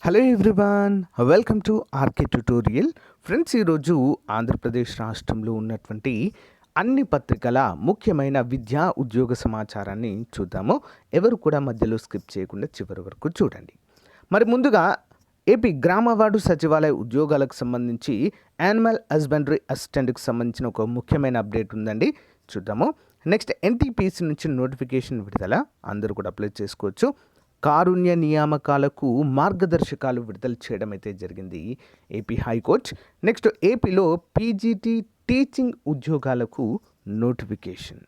Hello everyone, welcome to RK tutorial. Friends, ఈరోజు ఆంధ్రప్రదేశ్ రాష్ట్రంలో ఉన్నటువంటి అన్ని పత్రికల ముఖ్యమైన విద్యా ఉద్యోగ సమాచారాన్ని చూద్దాము. ఎవరు కూడా మధ్యలో స్కిప్ చేయకుండా చివరి వరకు చూడండి. మరి ముందుగా ఏపీ గ్రామవార్డు సచివాలయ ఉద్యోగాలకు సంబంధించి యానిమల్ హస్బెండరీ అసిస్టెంట్కి సంబంధించిన ఒక ముఖ్యమైన అప్డేట్ ఉందండి, చూద్దాము. నెక్స్ట్, ఎన్టీపీసీ నుంచి నోటిఫికేషన్ విడుదల, అందరూ కూడా అప్లై చేసుకోవచ్చు. కారుణ్య నియామకాలకు మార్గదర్శకాలు విడుదల చేయడం అయితే జరిగింది ఏపీ హైకోర్టు. నెక్స్ట్, ఏపీలో పీజీటీ టీచింగ్ ఉద్యోగాలకు నోటిఫికేషన్.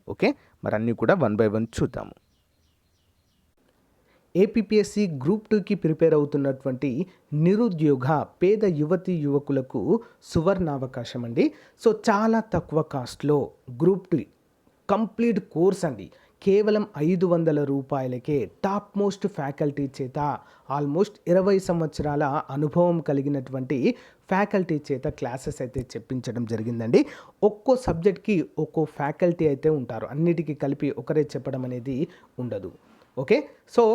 ఓకే, మరి అన్నీ కూడా 1 by 1 చూద్దాము. ఏపీపీఎస్సీ గ్రూప్ 2కి ప్రిపేర్ అవుతున్నటువంటి నిరుద్యోగ పేద యువతీ యువకులకు సువర్ణావకాశం అండి. సో చాలా తక్కువ కాస్ట్లో గ్రూప్ 2 కంప్లీట్ కోర్స్ అండి, కేవలం 500 రూపాయలకే టాప్ మోస్ట్ ఫ్యాకల్టీ చేత, ఆల్మోస్ట్ 20 సంవత్సరాల అనుభవం కలిగినటువంటి ఫ్యాకల్టీ చేత క్లాసెస్ అయితే చెప్పించడం జరిగిందండి. ఒక్కో సబ్జెక్ట్కి ఒక్కో ఫ్యాకల్టీ అయితే ఉంటారు, అన్నిటికీ కలిపి ఒకరే చెప్పడం అనేది ఉండదు. ఓకే, సో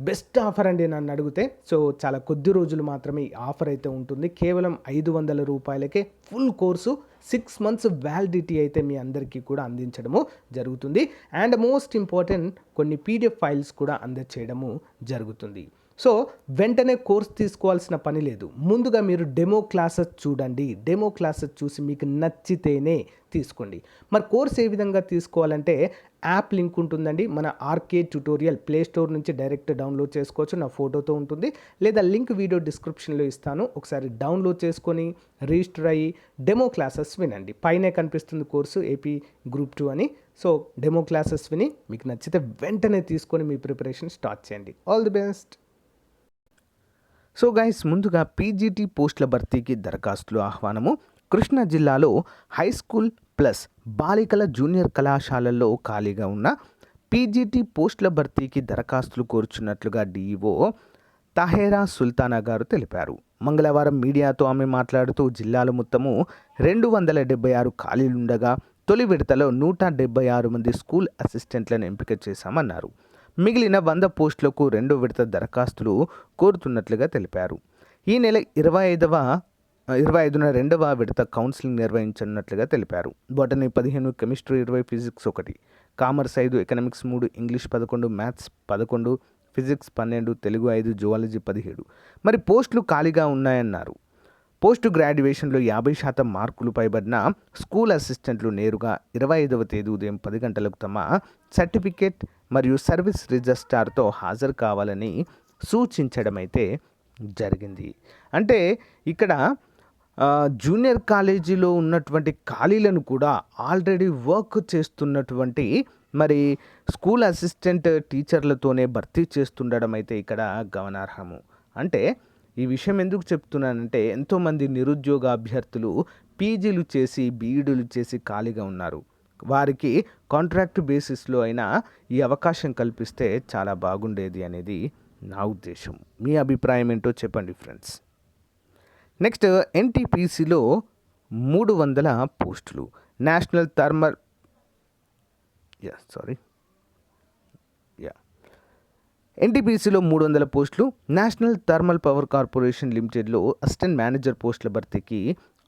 బెస్ట్ ఆఫర్ అండి నన్ను అడిగితే. సో చాలా కొద్ది రోజులు మాత్రమే ఈ ఆఫర్ అయితే ఉంటుంది. కేవలం 500 రూపాయలకే ఫుల్ కోర్సు 6 months వ్యాలిడిటీ అయితే మీ అందరికీ కూడా అందించడము జరుగుతుంది. అండ్ మోస్ట్ ఇంపార్టెంట్, కొన్ని పీడిఎఫ్ ఫైల్స్ కూడా అందజేయడము జరుగుతుంది. సో వెంటనే కోర్స్ తీసుకోవాల్సిన పని లేదు. ముందుగా మీరు డెమో క్లాసెస్ చూడండి, డెమో క్లాసెస్ చూసి మీకు నచ్చితేనే తీసుకోండి. మరి కోర్స్ ఏ విధంగా తీసుకోవాలంటే, యాప్ లింక్ ఉంటుందండి, మన ఆర్కే ట్యుటోరియల్ ప్లే స్టోర్ నుంచి డైరెక్ట్ డౌన్లోడ్ చేసుకోవచ్చు, నా ఫోటోతో ఉంటుంది. లేదా లింక్ వీడియో డిస్క్రిప్షన్లో ఇస్తాను, ఒకసారి డౌన్లోడ్ చేసుకొని రిజిస్టర్ అయ్యి డెమో క్లాసెస్ వినండి. పైనే కనిపిస్తుంది కోర్సు ఏపీ గ్రూప్ 2 అని. సో డెమో క్లాసెస్ విని మీకు నచ్చితే వెంటనే తీసుకొని మీ ప్రిపరేషన్ స్టార్ట్ చేయండి. All the best. So guys, ముందుగా పీజీటీ పోస్టుల భర్తీకి దరఖాస్తులు ఆహ్వానము. కృష్ణా జిల్లాలో హై స్కూల్ ప్లస్ బాలికల జూనియర్ కళాశాలల్లో ఖాళీగా ఉన్న పీజీటీ పోస్టుల భర్తీకి దరఖాస్తులు కోరుచున్నట్లుగా డీఈఓ తహేరా సుల్తానా గారు తెలిపారు. మంగళవారం మీడియాతో ఆమె మాట్లాడుతూ, జిల్లాలో మొత్తము 276 ఖాళీలుండగా తొలి విడతలో 176 మంది స్కూల్ అసిస్టెంట్లను ఎంపిక చేశామన్నారు. మిగిలిన 100 పోస్టులకు 2వ విడత దరఖాస్తులు కోరుతున్నట్లుగా తెలిపారు. ఈ నెల 25న 2వ విడత కౌన్సిలింగ్ నిర్వహించనున్నట్లుగా తెలిపారు. Botany 15, chemistry 20, physics 1, commerce 5, economics 3, English 11, maths 11, physics 12, Telugu 5, zoology 17 మరి పోస్టులు ఖాళీగా ఉన్నాయన్నారు. పోస్ట్ గ్రాడ్యుయేషన్లో 50% మార్కులు పైబడిన స్కూల్ అసిస్టెంట్లు నేరుగా 25వ తేదీ ఉదయం 10 గంటలకు తమ సర్టిఫికేట్ మరియు సర్వీస్ రిజిస్టార్తో హాజరు కావాలని సూచించడం అయితే జరిగింది. అంటే ఇక్కడ జూనియర్ కాలేజీలో ఉన్నటువంటి ఖాళీలను కూడా ఆల్రెడీ వర్క్ చేస్తున్నటువంటి మరి స్కూల్ అసిస్టెంట్ టీచర్లతోనే భర్తీ చేస్తుండడం అయితే ఇక్కడ గమనార్హము. అంటే ఈ విషయం ఎందుకు చెప్తున్నానంటే, ఎంతోమంది నిరుద్యోగ అభ్యర్థులు పీజీలు చేసి బీఈడీలు చేసి ఖాళీగా ఉన్నారు. వారికి కాంట్రాక్ట్ బేసిస్లో అయినా ఈ అవకాశం కల్పిస్తే చాలా బాగుండేది అనేది నా ఉద్దేశం. మీ అభిప్రాయం ఏంటో చెప్పండి ఫ్రెండ్స్. నెక్స్ట్, ఎన్టీపీసీలో 300 పోస్టులు. నేషనల్ థర్మల్ ఎన్టీపీసీలో 300 పోస్టులు. నేషనల్ థర్మల్ పవర్ కార్పొరేషన్ లిమిటెడ్లో అసిస్టెంట్ మేనేజర్ పోస్టుల భర్తీకి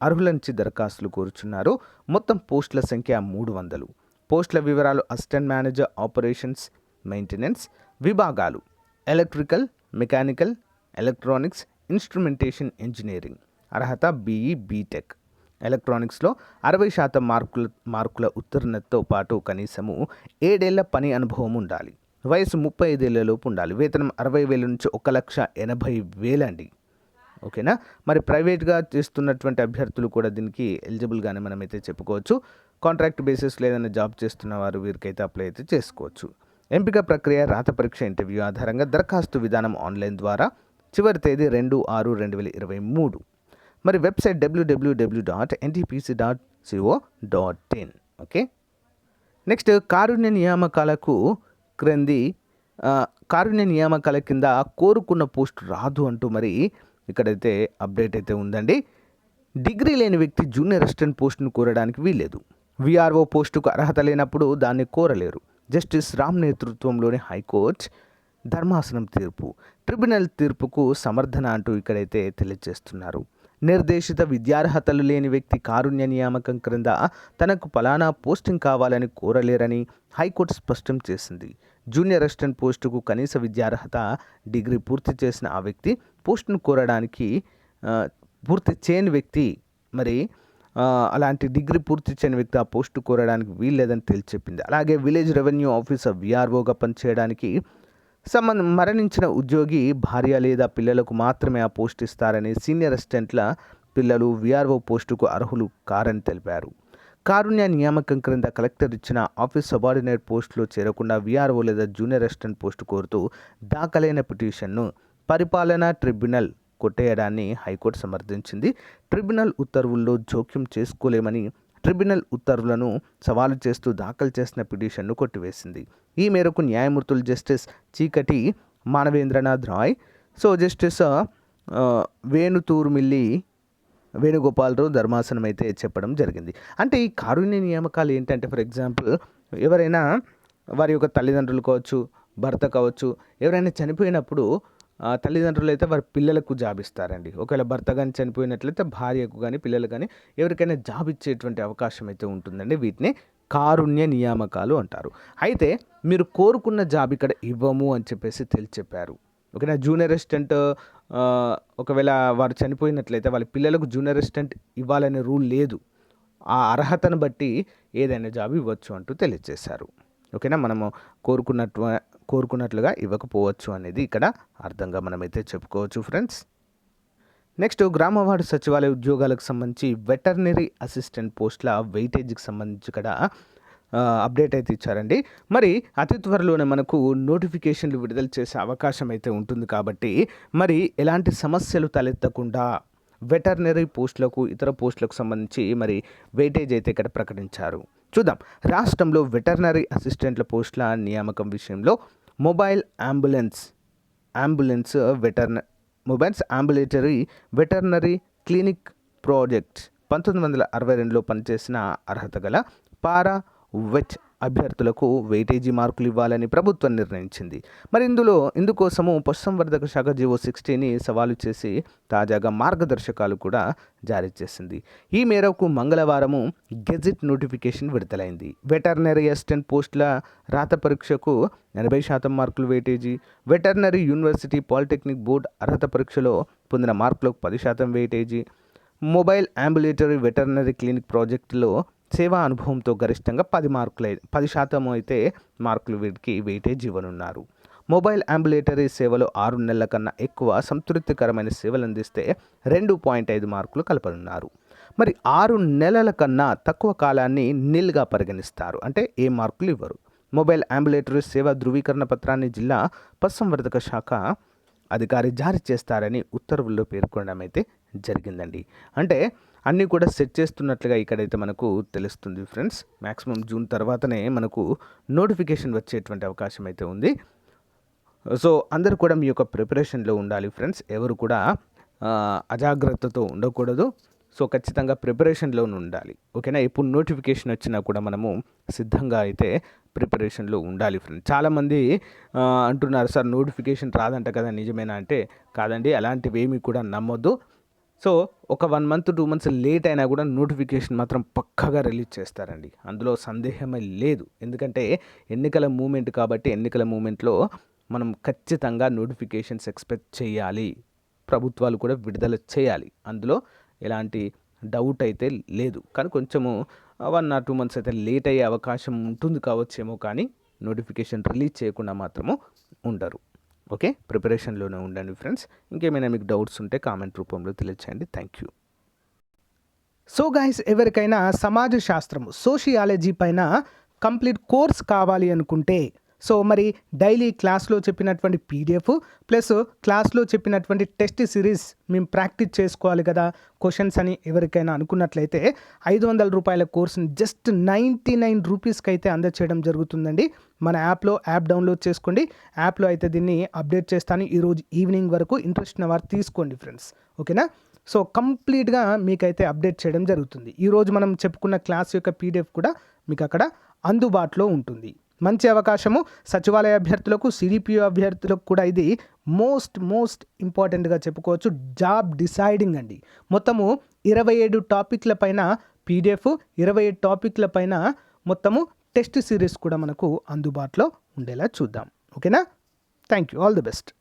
అర్హుల నుంచి దరఖాస్తులు కోరుచున్నారు. మొత్తం పోస్టుల సంఖ్య 300. పోస్టుల వివరాలు: అసిస్టెంట్ మేనేజర్ ఆపరేషన్స్ మెయింటెనెన్స్ విభాగాలు electrical, mechanical, electronics, instrumentation engineering. అర్హత బీఈ బీటెక్. ఎలక్ట్రానిక్స్లో 60% మార్కుల ఉత్తీర్ణతతో పాటు కనీసము 7 ఏళ్ల పని అనుభవం ఉండాలి. వయసు 35 ఏళ్లలోపు ఉండాలి. వేతనం 60,000 నుంచి 1,80,000 అండి. ఓకేనా. మరి ప్రైవేట్గా చేస్తున్నటువంటి అభ్యర్థులు కూడా దీనికి ఎలిజిబుల్గానే మనమైతే చెప్పుకోవచ్చు. కాంట్రాక్ట్ బేసిస్ ఏదైనా జాబ్ చేస్తున్న వారు వీరికైతే అప్లై అయితే చేసుకోవచ్చు. ఎంపిక ప్రక్రియ రాత పరీక్ష, ఇంటర్వ్యూ ఆధారంగా. దరఖాస్తు విధానం ఆన్లైన్ ద్వారా. చివరి తేదీ 2/6/2023. మరి వెబ్సైట్ www.ntpc.co.in. ఓకే. నెక్స్ట్, కారుణ్య నియామకాల కింద కోరుకున్న పోస్టు రాదు అంటూ మరి ఇక్కడైతే అప్డేట్ అయితే ఉందండి. డిగ్రీ లేని వ్యక్తి జూనియర్ అసిస్టెంట్ పోస్టును కోరడానికి వీల్లేదు. విఆర్ఓ పోస్టుకు అర్హత లేనప్పుడు దాన్ని కోరలేరు. జస్టిస్ రామ్ నేతృత్వంలోని హైకోర్టు ధర్మాసనం తీర్పు, ట్రిబ్యునల్ తీర్పుకు సమర్థన అంటూ ఇక్కడైతే తెలియజేస్తున్నారు. నిర్దేశిత విద్యార్హతలు లేని వ్యక్తి కారుణ్య నియామకం క్రింద తనకు ఫలానా పోస్టింగ్ కావాలని కోరలేరని హైకోర్టు స్పష్టం చేసింది. జూనియర్ అసిస్టెంట్ పోస్టుకు కనీస విద్యార్హత డిగ్రీ పూర్తి చేసిన ఆ వ్యక్తి పోస్టును కోరడానికి పూర్తి చేయని వ్యక్తి మరి అలాంటి డిగ్రీ పూర్తి చేయని వ్యక్తి ఆ పోస్టు కోరడానికి వీల్లేదని తేల్చెప్పింది. అలాగే విలేజ్ రెవెన్యూ ఆఫీసర్ విఆర్ఓగా పనిచేయడానికి మరణించిన ఉద్యోగి భార్య లేదా పిల్లలకు మాత్రమే ఆ పోస్ట్ ఇస్తారని, సీనియర్ అసిస్టెంట్ల పిల్లలు విఆర్ఓ పోస్టుకు అర్హులు కారని తెలిపారు. కారుణ్య నియామకం క్రింద కలెక్టర్ ఇచ్చిన ఆఫీస్ సబార్డినేట్ పోస్టులో చేరకుండా విఆర్ఓ లేదా జూనియర్ అసిస్టెంట్ పోస్టు కోరుతూ దాఖలైన పిటిషన్ను పరిపాలనా ట్రిబ్యునల్ కొట్టేయడాన్ని హైకోర్టు సమర్థించింది. ట్రిబ్యునల్ ఉత్తర్వుల్లో జోక్యం చేసుకోలేమని ట్రిబ్యునల్ ఉత్తర్వులను సవాలు చేస్తూ దాఖలు చేసిన పిటిషన్ను కొట్టివేసింది. ఈ మేరకు న్యాయమూర్తులు జస్టిస్ చీకటి మానవేంద్రనాథ్ రాయ్, జస్టిస్ వేణుగోపాలరావు ధర్మాసనం అయితే చెప్పడం జరిగింది. అంటే ఈ కారుణ్య నియామకాలు ఏంటంటే, ఫర్ ఎగ్జాంపుల్ ఎవరైనా వారి యొక్క తల్లిదండ్రులు కావచ్చు, భర్త కావచ్చు, ఎవరైనా చనిపోయినప్పుడు తల్లిదండ్రులు అయితే వారి పిల్లలకు జాబ్ ఇస్తారండి. ఒకవేళ భర్త కానీ చనిపోయినట్లయితే భార్యకు కానీ పిల్లలకు కానీ ఎవరికైనా జాబ్ ఇచ్చేటువంటి అవకాశం అయితే ఉంటుందండి. వీటిని కారుణ్య నియామకాలు అంటారు. అయితే మీరు కోరుకున్న జాబ్ ఇక్కడ ఇవ్వము అని చెప్పేసి చెప్పారు. ఓకేనా. జూనియర్ అసిస్టెంట్ ఒకవేళ వారు చనిపోయినట్లయితే వాళ్ళ పిల్లలకు జూనియర్ అసిస్టెంట్ ఇవ్వాలనే రూల్ లేదు. ఆ అర్హతను బట్టి ఏదైనా జాబ్ ఇవ్వచ్చు అంటూ తెలియజేశారు. ఓకేనా. మనము కోరుకున్నట్లుగా ఇవ్వకపోవచ్చు అనేది ఇక్కడ అర్థంగా మనమైతే చెప్పుకోవచ్చు ఫ్రెండ్స్. నెక్స్ట్, గ్రామవార్డు సచివాలయ ఉద్యోగాలకు సంబంధించి వెటర్నరీ అసిస్టెంట్ పోస్టుల వెయిటేజ్కి సంబంధించి ఇక్కడ అప్డేట్ అయితే ఇచ్చారండి. మరి అతి త్వరలోనే మనకు నోటిఫికేషన్లు విడుదల చేసే అవకాశం అయితే ఉంటుంది కాబట్టి మరి ఎలాంటి సమస్యలు తలెత్తకుండా వెటర్నరీ పోస్టులకు ఇతర పోస్టులకు సంబంధించి మరి వెయిటేజ్ అయితే ఇక్కడ ప్రకటించారు. చూద్దాం. రాష్ట్రంలో వెటర్నరీ అసిస్టెంట్ల పోస్టుల నియామకం విషయంలో mobile ambulatory veterinary clinic projects 1962లో పనిచేసిన అర్హత గల పారా వెట్ అభ్యర్థులకు వెయిటేజీ మార్కులు ఇవ్వాలని ప్రభుత్వం నిర్ణయించింది. మరి ఇందుకోసము పశుసంవర్ధక శాఖ G.O 60ని సవాలు చేసి తాజాగా మార్గదర్శకాలు కూడా జారీ చేసింది. ఈ మేరకు మంగళవారము గెజిట్ నోటిఫికేషన్ విడుదలైంది. వెటర్నరీ అసిస్టెంట్ పోస్టుల రాత పరీక్షకు 80% మార్కులు weightage, veterinary university polytechnic board అర్హత పరీక్షలో పొందిన మార్కులకు 10% weightage, mobile ambulatory veterinary clinic ప్రాజెక్టులో సేవా అనుభవంతో గరిష్టంగా 10% అయితే మార్కులు వీటికి వెయిటేజ్ ఇవ్వనున్నారు. మొబైల్ అంబులేటరీ సేవలో 6 నెలల కన్నా ఎక్కువ సంతృప్తికరమైన సేవలు అందిస్తే 2.5 మార్కులు కలపనున్నారు. మరి 6 నెలల కన్నా తక్కువ కాలాన్ని నిల్గా పరిగణిస్తారు, అంటే ఏ మార్కులు ఇవ్వరు. మొబైల్ అంబులేటరీ సేవ ధృవీకరణ పత్రాన్ని జిల్లా పశుసంవర్ధక శాఖ అధికారి జారీ చేస్తారని ఉత్తర్వుల్లో పేర్కొనడం అయితే జరిగిందండి. అంటే అన్నీ కూడా సెట్ చేస్తున్నట్లుగా ఇక్కడైతే మనకు తెలుస్తుంది ఫ్రెండ్స్. మ్యాక్సిమం జూన్ తర్వాతనే మనకు నోటిఫికేషన్ వచ్చేటువంటి అవకాశం అయితే ఉంది. అందరూ కూడా మీ యొక్క ప్రిపరేషన్లో ఉండాలి ఫ్రెండ్స్. ఎవరు కూడా అజాగ్రత్తతో ఉండకూడదు. ఖచ్చితంగా ప్రిపరేషన్లో ఉండాలి. ఓకేనా. ఎప్పుడు నోటిఫికేషన్ వచ్చినా కూడా మనము సిద్ధంగా అయితే ప్రిపరేషన్లో ఉండాలి ఫ్రెండ్స్. చాలామంది అంటున్నారు, సార్ నోటిఫికేషన్ రాదంట కదా, నిజమేనా అంటే కాదండి, అలాంటివి ఏమీ కూడా నమ్మొద్దు. ఒక 1 month 2 months లేట్ అయినా కూడా నోటిఫికేషన్ మాత్రం పక్కాగా రిలీజ్ చేస్తారండి. అందులో సందేహమే లేదు. ఎందుకంటే ఎన్నికల మూమెంట్ కాబట్టి ఎన్నికల మూమెంట్లో మనం ఖచ్చితంగా నోటిఫికేషన్స్ ఎక్స్పెక్ట్ చేయాలి. ప్రభుత్వాలు కూడా విడుదల చేయాలి. అందులో ఎలాంటి డౌట్ అయితే లేదు. కానీ కొంచెము 1 or 2 months అయితే లేట్ అయ్యే అవకాశం ఉంటుంది కావచ్చేమో, కానీ నోటిఫికేషన్ రిలీజ్ చేయకుండా మాత్రము ఉండరు. ఓకే. ప్రిపరేషన్లోనే ఉండండి ఫ్రెండ్స్. ఇంకేమైనా మీకు డౌట్స్ ఉంటే కామెంట్ రూపంలో తెలియచేయండి. Thank you. గైస్, ఎవరికైనా సమాజ శాస్త్రం సోషియాలజీ పైన కంప్లీట్ కోర్స్ కావాలి అనుకుంటే మరి డైలీ క్లాస్లో చెప్పినటువంటి PDF ప్లస్ క్లాస్లో చెప్పినటువంటి టెస్ట్ సిరీస్ మేము ప్రాక్టీస్ చేసుకోవాలి కదా క్వశ్చన్స్ అని ఎవరికైనా అనుకున్నట్లయితే 500 రూపాయల కోర్సుని జస్ట్ 99 రూపీస్కి అయితే అందచేయడం జరుగుతుందండి. మన యాప్ డౌన్లోడ్ చేసుకోండి. యాప్లో అయితే దీన్ని అప్డేట్ చేస్తాను. ఈరోజు ఈవినింగ్ వరకు ఇంట్రెస్ట్ ఉన్న వారు తీసుకోండి ఫ్రెండ్స్. ఓకేనా. కంప్లీట్గా మీకైతే అప్డేట్ చేయడం జరుగుతుంది. ఈరోజు మనం చెప్పుకున్న క్లాస్ యొక్క PDF కూడా మీకు అక్కడ అందుబాటులో ఉంటుంది. మంచి అవకాశము. సచివాలయ అభ్యర్థులకు, సిడిపిఓ అభ్యర్థులకు కూడా ఇది మోస్ట్ ఇంపార్టెంట్గా చెప్పుకోవచ్చు. జాబ్ డిసైడింగ్ అండి. మొత్తము 27 టాపిక్ల పైన పీడిఎఫ్, 27 టాపిక్ల పైన మొత్తము టెస్ట్ సిరీస్ కూడా మనకు అందుబాటులో ఉండేలా చూద్దాం. ఓకేనా? Thank you. All the best.